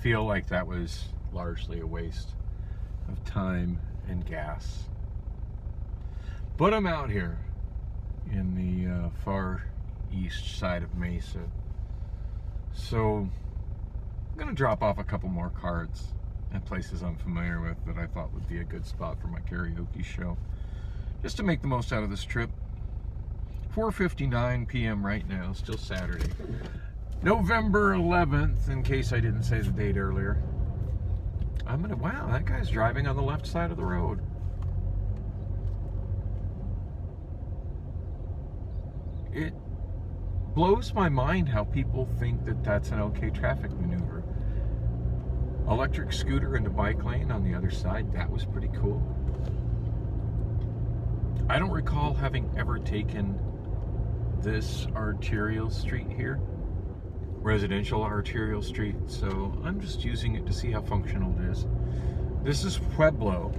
feel like that was largely a waste of time and gas. But I'm out here in the far east side of Mesa. So I'm going to drop off a couple more cards at places I'm familiar with that I thought would be a good spot for my karaoke show, just to make the most out of this trip. 4:59 p.m. right now, still Saturday. November 11th, in case I didn't say the date earlier. Wow, that guy's driving on the left side of the road. It blows my mind how people think that that's an okay traffic maneuver. Electric scooter in the bike lane on the other side, that was pretty cool. I don't recall having ever taken this arterial street here, residential arterial street, so I'm just using it to see how functional it is. This is Pueblo,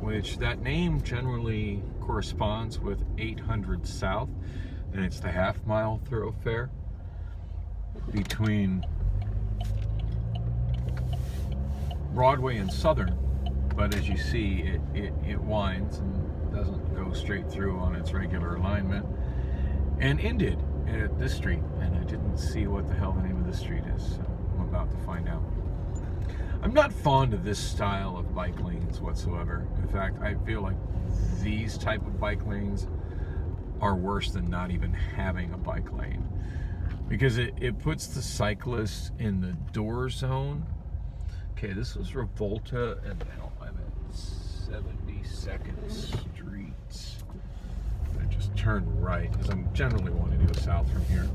which that name generally corresponds with 800 South, and it's the half-mile thoroughfare between Broadway and Southern, but as you see, it winds and doesn't go straight through on its regular alignment, and ended at this street, and I didn't see what the hell the name of this street is, so I'm about to find out. I'm not fond of this style of bike lanes whatsoever. In fact, I feel like these type of bike lanes are worse than not even having a bike lane, because it puts the cyclist in the door zone. Okay, this was Revolta, and now I'm at 72nd Street. I just turn right, because I'm generally wanting to go south from here.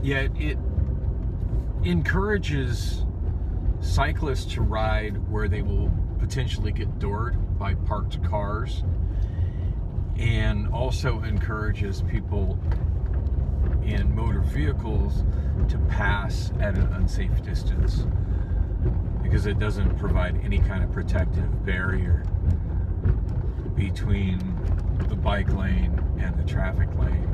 Yeah, it encourages cyclists to ride where they will potentially get doored by parked cars, and also encourages people in motor vehicles to pass at an unsafe distance, because it doesn't provide any kind of protective barrier between the bike lane and the traffic lane.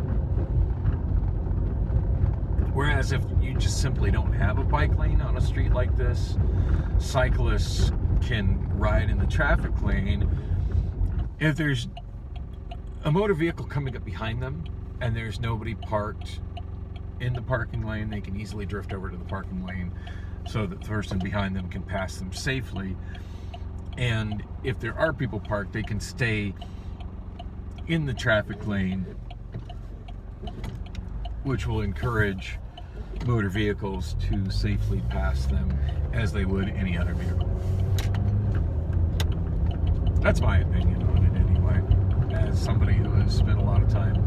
Whereas if you just simply don't have a bike lane on a street like this, cyclists can ride in the traffic lane. If there's a motor vehicle coming up behind them and there's nobody parked in the parking lane, they can easily drift over to the parking lane so that the person behind them can pass them safely. And if there are people parked, they can stay in the traffic lane, which will encourage motor vehicles to safely pass them as they would any other vehicle. That's my opinion on it anyway, as somebody who has spent a lot of time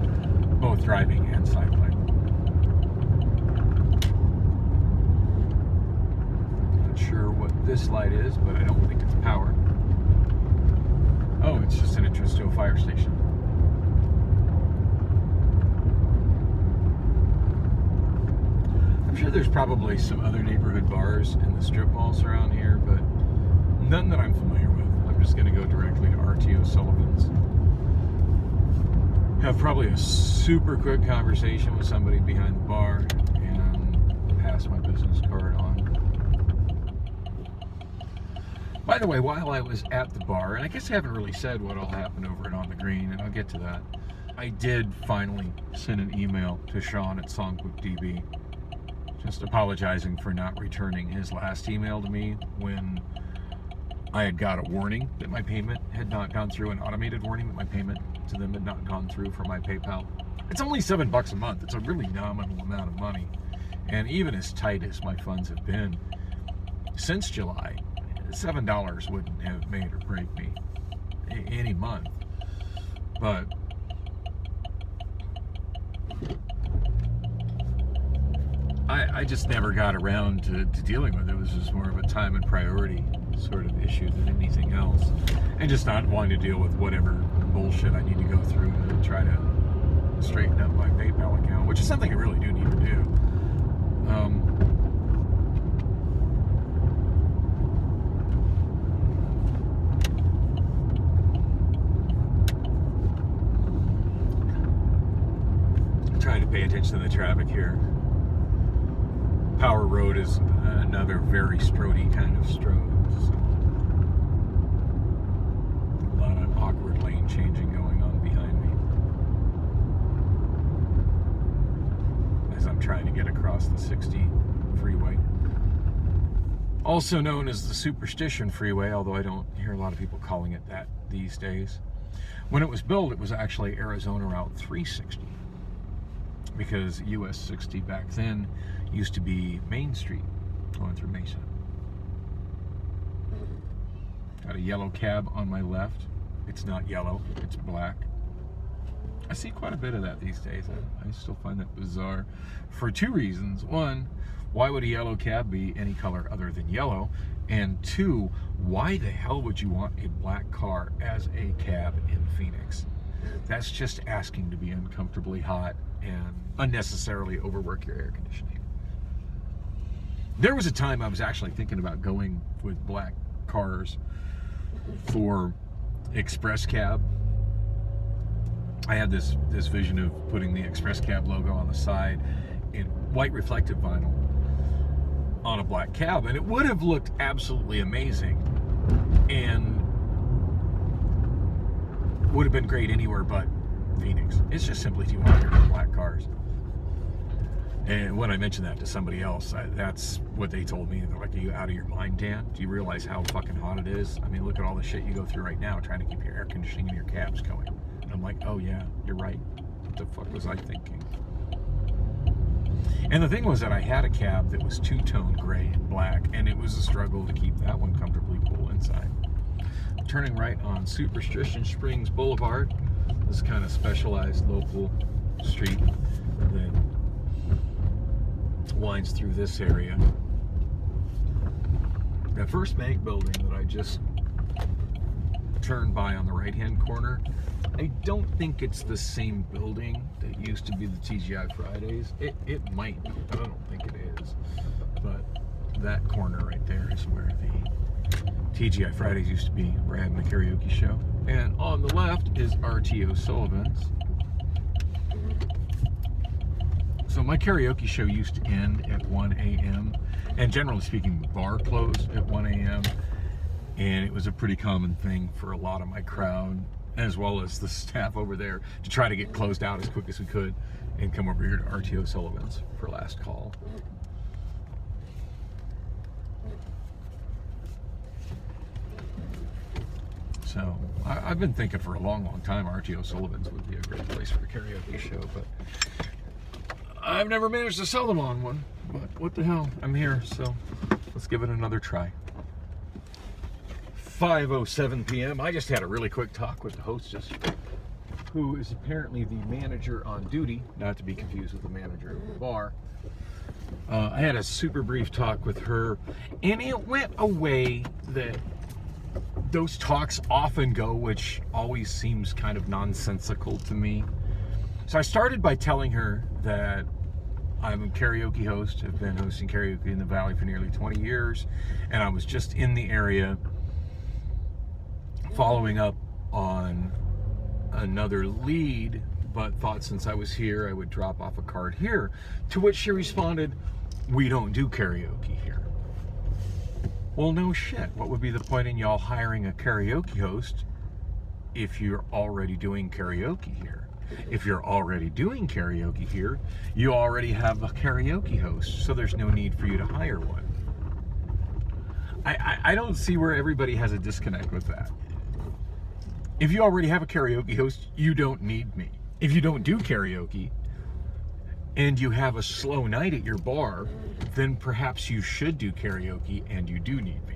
both driving and cycling. Not sure what this light is, but I don't think it's power. Oh, it's just an entrance to a fire station. I'm sure there's probably some other neighborhood bars in the strip malls around here, but none that I'm familiar with. I'm just going to go directly to R.T. O'Sullivan's. Have probably a super quick conversation with somebody behind the bar and pass my business card on. By the way, while I was at the bar, and I guess I haven't really said what all happened over at On the Green, and I'll get to that, I did finally send an email to Sean at SongbookDB, just apologizing for not returning his last email to me when I had got a warning that my payment had not gone through, an automated warning that my payment to them had not gone through for my PayPal. It's only $7 a month. It's a really nominal amount of money. And even as tight as my funds have been since July, $7 wouldn't have made or break me any month. But I just never got around to dealing with it. It was just more of a time and priority sort of issue than anything else. And just not wanting to deal with whatever bullshit I need to go through to try to straighten up my PayPal account, which is something I really do need to do. Trying to pay attention to the traffic here. Power Road is another very strody kind of stroad. So a lot of awkward lane changing going on behind me as I'm trying to get across the 60 freeway. Also known as the Superstition Freeway, although I don't hear a lot of people calling it that these days. When it was built, it was actually Arizona Route 360, because US 60 back then used to be Main Street going through Mesa. Got a yellow cab on my left. It's not yellow, it's black. I see quite a bit of that these days. I still find that bizarre for two reasons. One, why would a yellow cab be any color other than yellow? And two, why the hell would you want a black car as a cab in Phoenix? That's just asking to be uncomfortably hot and unnecessarily overwork your air conditioning. There was a time I was actually thinking about going with black cars for express cab. I had this vision of putting the express cab logo on the side in white reflective vinyl on a black cab, and it would have looked absolutely amazing and would have been great anywhere but Phoenix. It's just simply too hot here for black cars. And when I mentioned that to somebody else, that's what they told me. They're like, are you out of your mind, Dan? Do you realize how fucking hot it is? I mean, look at all the shit you go through right now trying to keep your air conditioning and your cabs going. And I'm like, oh yeah, you're right. What the fuck was I thinking? And the thing was that I had a cab that was two-tone gray and black, and it was a struggle to keep that one comfortably cool inside. Turning right on Superstition Springs Boulevard, this kind of specialized local street that winds through this area. The first bank building that I just turned by on the right-hand corner, I don't think it's the same building that used to be the TGI Fridays. It might be, but I don't think it is. But that corner right there is where the TGI Fridays used to be, where I had my karaoke show. And on the left is RTO Sullivan's. So my karaoke show used to end at 1 a.m. And generally speaking, the bar closed at 1 a.m. And it was a pretty common thing for a lot of my crowd, as well as the staff over there, to try to get closed out as quick as we could and come over here to RTO Sullivan's for last call. So I've been thinking for a long time RTO Sullivan's would be a great place for a karaoke show, but I've never managed to sell them on one. But what the hell, I'm here, so let's give it another try. 5:07 p.m. I just had a really quick talk with the hostess, who is apparently the manager on duty, not to be confused with the manager of the bar. I had a super brief talk with her, and it went a way that those talks often go, which always seems kind of nonsensical to me. So I started by telling her that I'm a karaoke host. I've been hosting karaoke in the Valley for nearly 20 years, and I was just in the area following up on another lead, but thought since I was here, I would drop off a card here. To which she responded, we don't do karaoke here. Well, no shit. What would be the point in y'all hiring a karaoke host if you're already doing karaoke here? If you're already doing karaoke here, you already have a karaoke host, so there's no need for you to hire one. I don't see where everybody has a disconnect with that. If you already have a karaoke host, you don't need me. If you don't do karaoke and you have a slow night at your bar, then perhaps you should do karaoke and you do need me.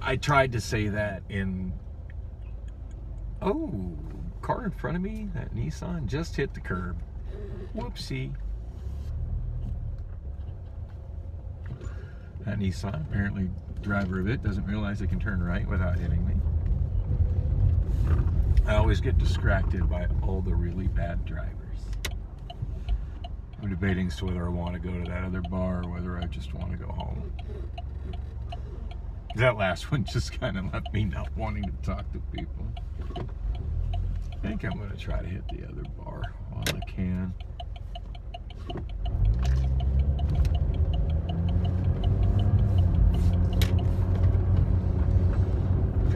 I tried to say that in, oh, car in front of me, that Nissan just hit the curb. Whoopsie. That Nissan, apparently driver of it doesn't realize it can turn right without hitting me. I always get distracted by all the really bad drivers. I'm debating as to whether I want to go to that other bar or whether I just want to go home. That last one just kind of left me not wanting to talk to people. I think I'm going to try to hit the other bar while I can.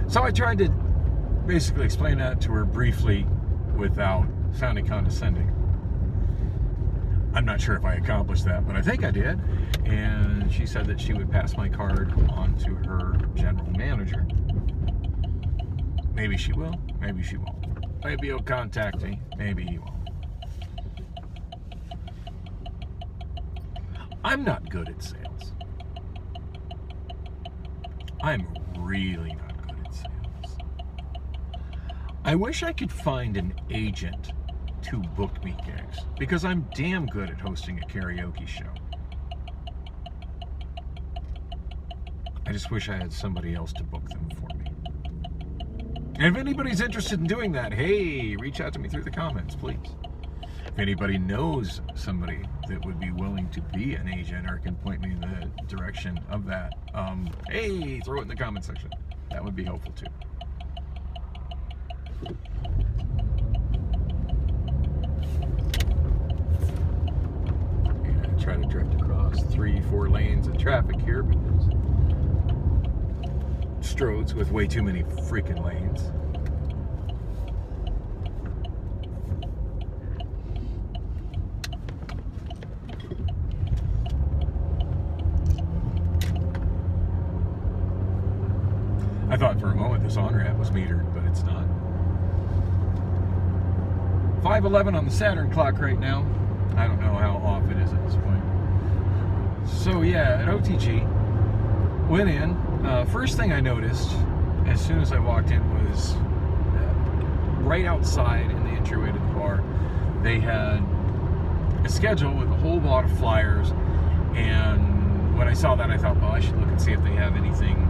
So I tried to basically explain that to her briefly without sounding condescending. I'm not sure if I accomplished that, but I think I did. And she said that she would pass my card on to her general manager. Maybe she will, maybe she won't. Maybe he'll contact me, maybe he won't. I'm not good at sales. I'm really not good at sales. I wish I could find an agent to book me gigs, because I'm damn good at hosting a karaoke show. I just wish I had somebody else to book them for me. And if anybody's interested in doing that, hey, reach out to me through the comments, please. If anybody knows somebody that would be willing to be an agent or can point me in the direction of that, hey, throw it in the comment section. That would be helpful too. And I try to drift across 3-4 lanes of traffic here because Strode's with way too many freaking lanes. I thought for a moment this on-ramp was metered, but it's not. 5:11 on the Saturn clock right now. I don't know how off it is at this point. So yeah, at OTG, went in. First thing I noticed as soon as I walked in was right outside in the entryway to the bar, they had a schedule with a whole lot of flyers. And when I saw that, I thought, well, I should look and see if they have anything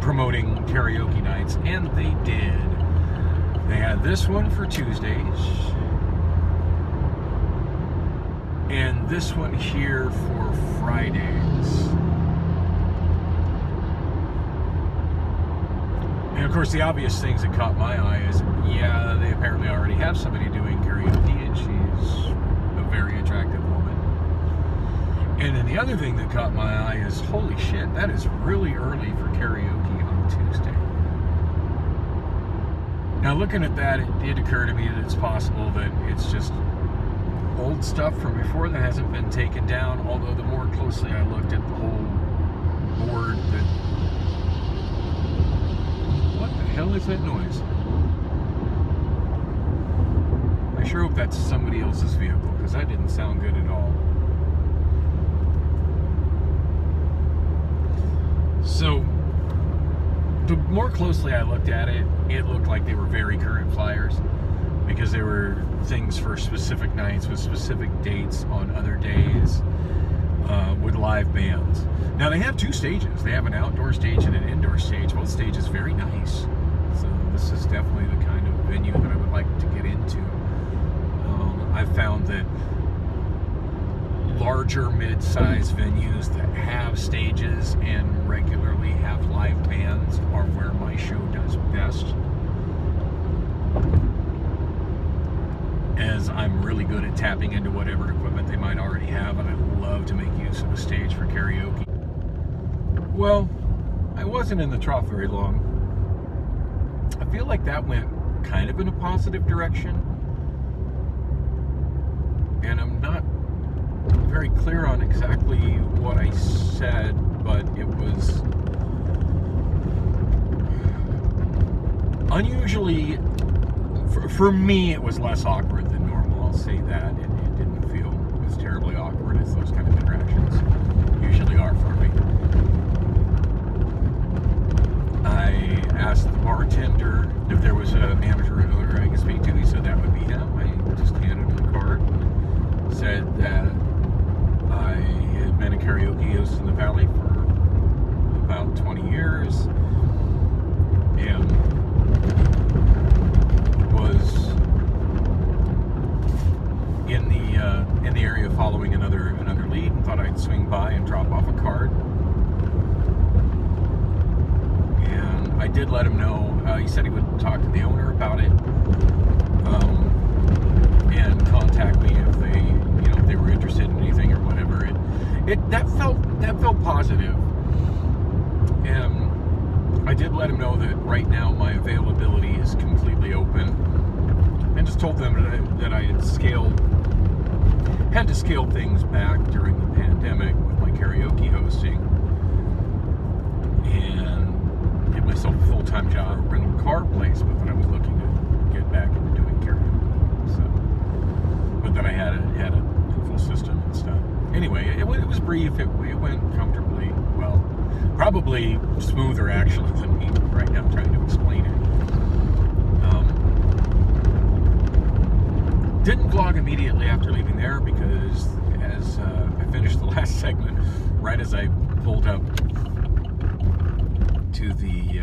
promoting karaoke nights, and they did. They had this one for Tuesdays, and this one here for Fridays. And of course, the obvious things that caught my eye is, yeah, they apparently already have somebody doing karaoke, and she's a very attractive woman. And then the other thing that caught my eye is, holy shit, that is really early for karaoke on Tuesday. Now, looking at that, it did occur to me that it's possible that it's just old stuff from before that hasn't been taken down, although the more closely I looked at the whole board, that... What the hell is that noise? I sure hope that's somebody else's vehicle, because that didn't sound good at all. So, the more closely I looked at it, it looked like they were very current flyers, because there were things for specific nights with specific dates on other days with live bands. Now, they have two stages. They have an outdoor stage and an indoor stage. Both stages very nice. So this is definitely the kind of venue that I would like to get into. I've found that larger mid-sized venues that have stages and regularly have live bands are where my show does best, as I'm really good at tapping into whatever equipment they might already have, and I love to make use of a stage for karaoke. Well, I wasn't in the trough very long. I feel like that went kind of in a positive direction, and I'm not very clear on exactly what I said, but it was unusually, for me, it was less awkward than normal. I'll say that. It didn't feel as terribly awkward as those kind of interactions usually are for me. I asked the bartender if there was a manager or owner I could speak to. He said that would be him. I just handed him the card, said that I had been a karaoke host in the Valley for about 20 years and was in the area following another lead, and thought I'd swing by and drop off a card. And I did let him know. He said he would talk to the owner about it and contact me if they were interested in anything or whatever. That felt positive. And I did let him know that right now my availability is completely open, and just told them that I had to scale things back during the pandemic with my karaoke hosting, and get myself a full-time job at a rental car place, but that I was looking to get back into doing karaoke. So, but that I had a full system and stuff. Anyway, it was brief. It went comfortably well. Probably smoother, actually, than me right now trying to explain it. Didn't vlog immediately after leaving there because as I finished the last segment, right as I pulled up to the...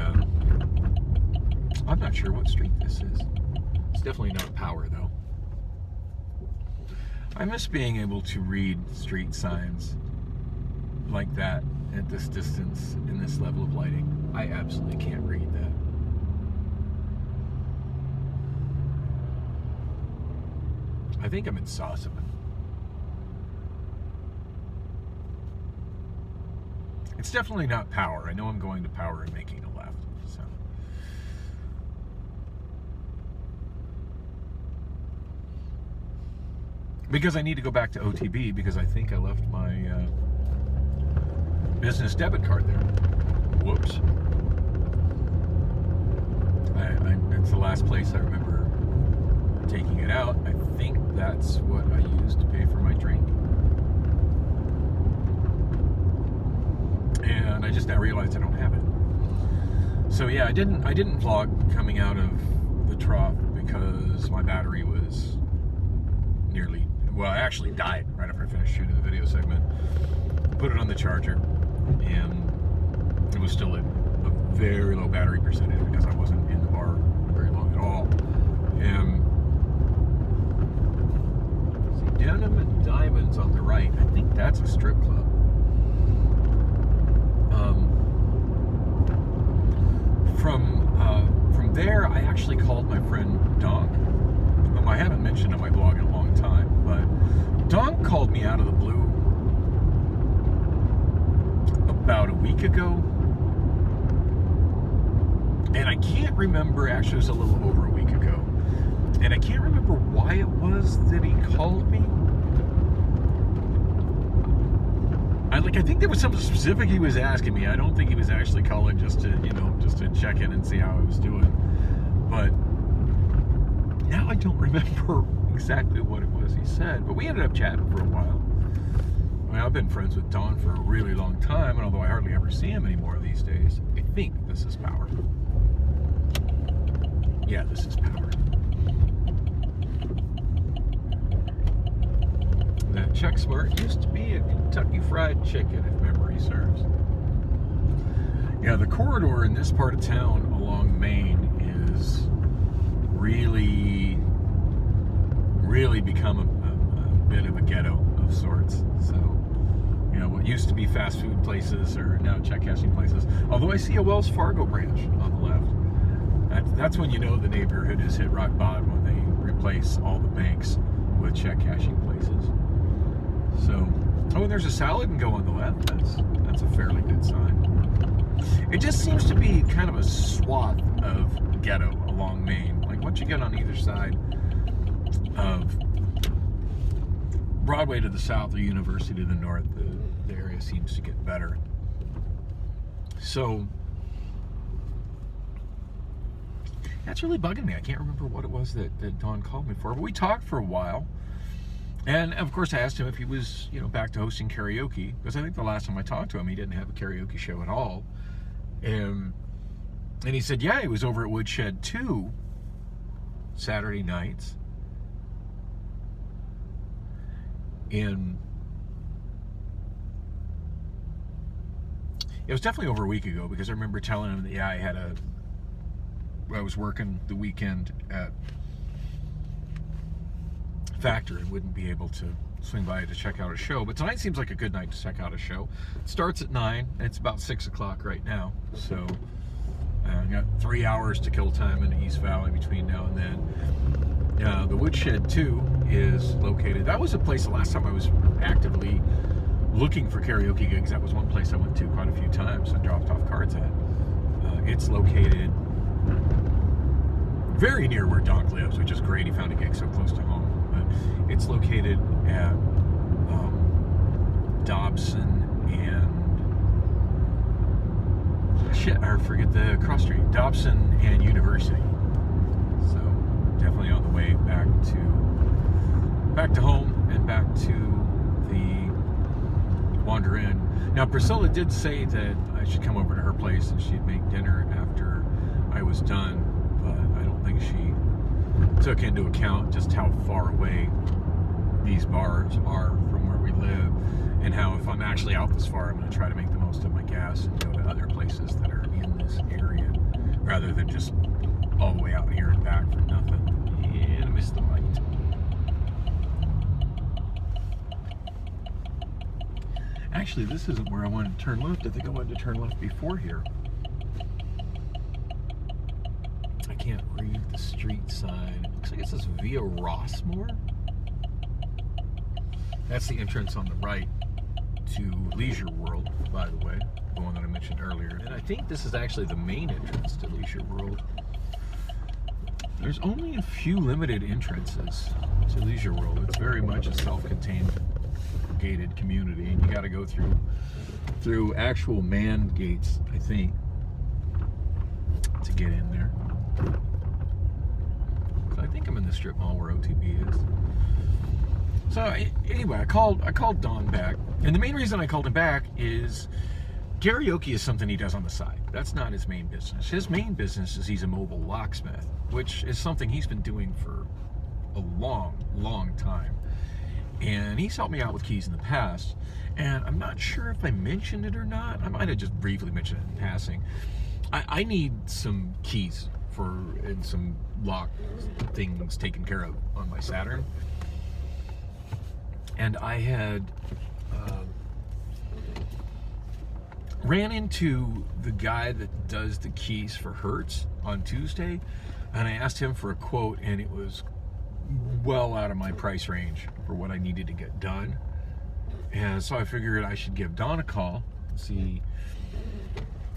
I'm not sure what street this is. It's definitely not Power, though. I miss being able to read street signs like that at this distance in this level of lighting. I absolutely can't read that. I think I'm in Sossaman. It's definitely not Power. I know I'm going to Power and making a left. So. Because I need to go back to OTB because I think I left my business debit card there. Whoops. It's the last place I remember taking it out. I think that's what I used to pay for my drink. And I just now realized I don't have it. So yeah, I didn't vlog coming out of the trough because my battery was nearly, well, I actually died right after I finished shooting the video segment. Put it on the charger, and it was still at a very low battery percentage because I wasn't in the bar very long at all. And see, Denim and Diamonds on the right. I think that's a strip club. From there, I actually called my friend Donk, whom I haven't mentioned on my blog in a long time, but Donk called me out of the blue about a week ago, and I can't remember, actually it was a little over a week ago, and I can't remember why it was that he called me. I think there was something specific he was asking me. I don't think he was actually calling just to check in and see how I was doing. But now I don't remember exactly what it was he said. But we ended up chatting for a while. I mean, I've been friends with Don for a really long time, and although I hardly ever see him anymore these days, I think this is Power. Yeah, this is Power. That Chuck Smart used to be a Kentucky Fried Chicken, if memory serves. Yeah, the corridor in this part of town along Main is really become a bit of a ghetto of sorts. So, what used to be fast food places are now check cashing places. Although I see a Wells Fargo branch on the left. That's when you know the neighborhood has hit rock bottom, when they replace all the banks with check cashing places. So, and there's a salad and go on the left. That's a fairly good sign. It just seems to be kind of a swath of ghetto along Main. Like once you get on either side of Broadway to the south or University to the north, the area seems to get better. So that's really bugging me. I can't remember what it was that Don called me for, but we talked for a while. And of course I asked him if he was, back to hosting karaoke, because I think the last time I talked to him, he didn't have a karaoke show at all. And he said, yeah, he was over at Woodshed 2 Saturday nights. And it was definitely over a week ago, because I remember telling him that, yeah, I was working the weekend at Factor and wouldn't be able to swing by to check out a show. But tonight seems like a good night to check out a show. It starts at 9. It's about 6 o'clock right now. So I got 3 hours to kill time in the East Valley between now and then. The Woodshed 2 is located. That was a place the last time I was actively looking for karaoke gigs. That was one place I went to quite a few times and dropped off cards at It's located very near where Doc lives, which is great. He found a gig so close to home. But it's located at Dobson and I forget the cross street. Dobson and University. So definitely on the way back to home and back to the Wander Inn. Now Priscilla did say that I should come over to her place and she'd make dinner after I was done, but I don't think she took into account just how far away these bars are from where we live, and how if I'm actually out this far, I'm going to try to make the most of my gas and go to other places that are in this area rather than just all the way out here and back for nothing. And I missed the light. Actually, this isn't where I wanted to turn left. I think I wanted to turn left before here. I can't read the street sign. It looks like it says Via Rossmore. That's the entrance on the right to Leisure World, by the way, the one that I mentioned earlier. And I think this is actually the main entrance to Leisure World. There's only a few limited entrances to Leisure World. It's very much a self-contained gated community, and you got to go through actual manned gates, I think, to get in there. So I think I'm in the strip mall where OTB is. So anyway, I called Don back, and the main reason I called him back is karaoke is something he does on the side. That's not his main business. His main business is he's a mobile locksmith, which is something he's been doing for a long time. And he's helped me out with keys in the past, and I'm not sure if I mentioned it or not. I might have just briefly mentioned it in passing. I need some keys and some lock things taken care of on my Saturn. And I had ran into the guy that does the keys for Hertz on Tuesday, and I asked him for a quote, and it was well out of my price range for what I needed to get done. And so I figured I should give Don a call and see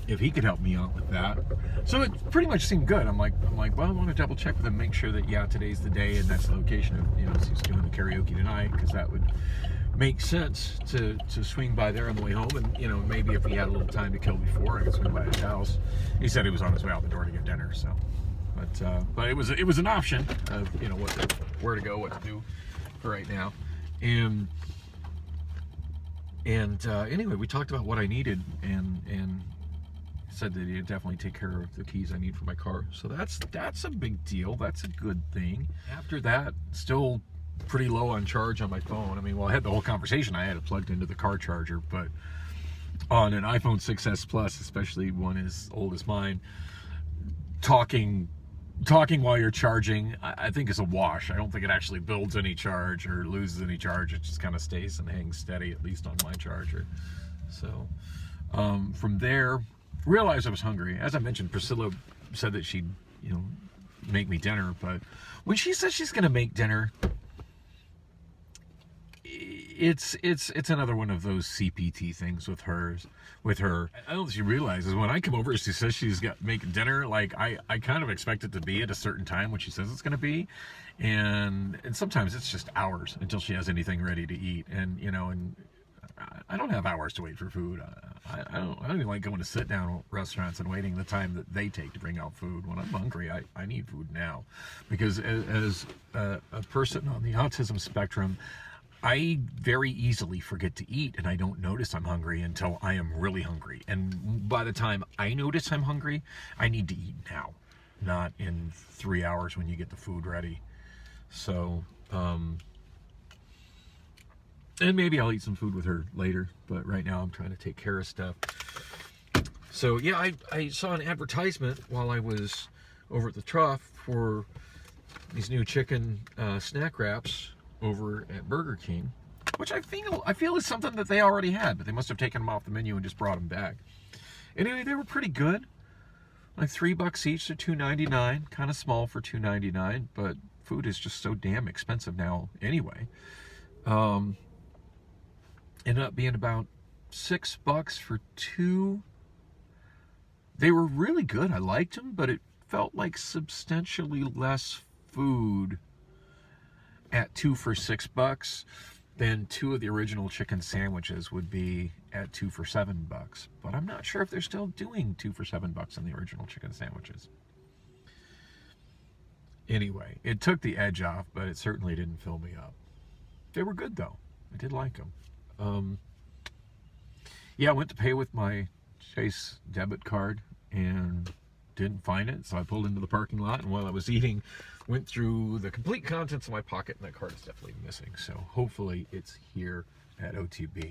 if he could help me out with that. So it pretty much seemed good. I'm like, well, I want to double check with him, make sure that, yeah, today's the day and that's the location of, he's doing the karaoke tonight, because that would make sense to swing by there on the way home. And, maybe if he had a little time to kill before, I could swing by his house. He said he was on his way out the door to get dinner, so. But it was an option of where to go, what to do for right now, and anyway, we talked about what I needed, and said that he'd definitely take care of the keys I need for my car. So that's a big deal. That's a good thing. After that, still pretty low on charge on my phone. I mean, well, I had the whole conversation. I had it plugged into the car charger, but on an iPhone 6s Plus, especially one as old as mine, talking while you're charging, I think is a wash. I don't think it actually builds any charge or loses any charge. It just kind of stays and hangs steady, at least on my charger. So from there, realized I was hungry. As I mentioned, Priscilla said that she'd make me dinner, but when she says she's gonna make dinner, it's another one of those CPT things with her. I don't know if she realizes when I come over, she says she's making dinner. Like I kind of expect it to be at a certain time when she says it's going to be, and sometimes it's just hours until she has anything ready to eat. And and I don't have hours to wait for food. I don't even like going to sit down restaurants and waiting the time that they take to bring out food. When I'm hungry, I need food now, because as a person on the autism spectrum, I very easily forget to eat, and I don't notice I'm hungry until I am really hungry. And by the time I notice I'm hungry, I need to eat now, not in 3 hours when you get the food ready. So, and maybe I'll eat some food with her later, but right now I'm trying to take care of stuff. So yeah, I saw an advertisement while I was over at the Trough for these new chicken snack wraps over at Burger King, which I feel is something that they already had, but they must have taken them off the menu and just brought them back. Anyway, they were pretty good, like $3 each, to $2.99. Kind of small for $2.99, but food is just so damn expensive now anyway. Ended up being about $6 for 2 They were really good. I liked them, but it felt like substantially less food at 2 for $6 than 2 of the original chicken sandwiches would be at 2 for $7. But I'm not sure if they're still doing 2 for $7 on the original chicken sandwiches. Anyway, it took the edge off, but it certainly didn't fill me up. They were good though. I did like them. Yeah, I went to pay with my Chase debit card and didn't find it, so I pulled into the parking lot, and while I was eating, went through the complete contents of my pocket, and that card is definitely missing. So hopefully it's here at OTB.